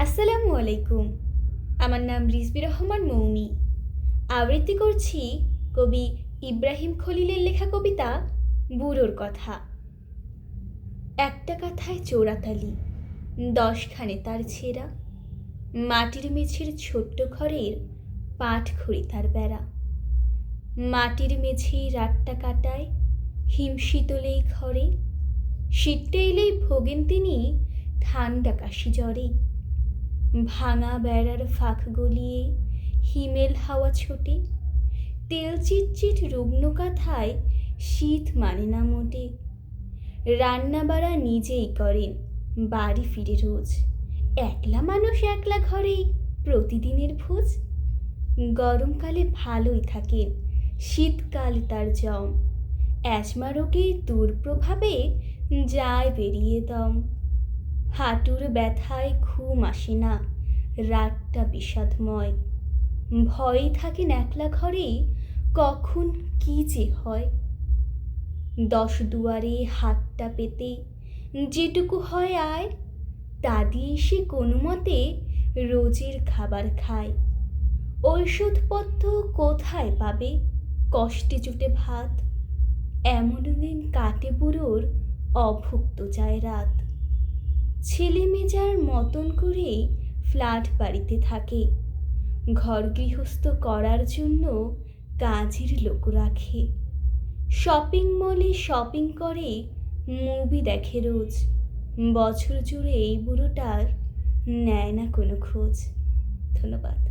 আসসালামু আলাইকুম। আমার নাম রিজবি রহমান মৌমি। আবৃত্তি করছি কবি ইব্রাহিম খলিলের লেখা কবিতা বুড়োর কথা। একটা কাঁথায় চোরাতালি, 10খানে তার ছেঁড়া, মাটির মেঝের ছোট্ট ঘরের পাটখড়ি তার বেড়া। মাটির মেঝেই রাতটা কাটায় হিমশীতলেই ঘরে, শীতটা এলেই ভোগেন তিনি ঠান্ডা কাশি জ্বরে। ভাঙা বেড়ার ফাঁক গলিয়ে হিমেল হাওয়া ছোটে, তেল চিটচিট রুগ্ন কাঁথায় শীত মানে না মোটে। রান্না বাড়া নিজেই করেন, বাড়ি ফিরে রোজ, একলা মানুষ একলা ঘরেই প্রতিদিনের ভোজ। গরমকালে ভালোই থাকেন, শীতকাল তার জম, অ্যাজমা রোগের দুর্প্রভাবে যায় বেরিয়ে দম। হাঁটুর ব্যথায় ঘুম আসে না, রাতটা বিষাদময়, ভয়ে থাকেন একলা ঘরেই কখন কি যে হয়। 10 দুয়ারে হাতটা পেতে যেটুকু হয় আয়, তা দিয়ে সে কোনো মতে রোজের খাবার খায়। ঔষধপত্র কোথায় পাবে, কষ্টে জুটে ভাত, এমন দিন কাটে বুড়োর অভুক্ত যায় রাত। ছেলে মেজার মতন করে ফ্ল্যাট বাড়িতে থাকে, ঘর গৃহস্থ করার জন্য কাজের লোক রাখে। শপিং মলে শপিং করে, মুভি দেখে রোজ, বছর জুড়ে এই বুড়োটার নেয় না কোনো খোঁজ। ধন্যবাদ।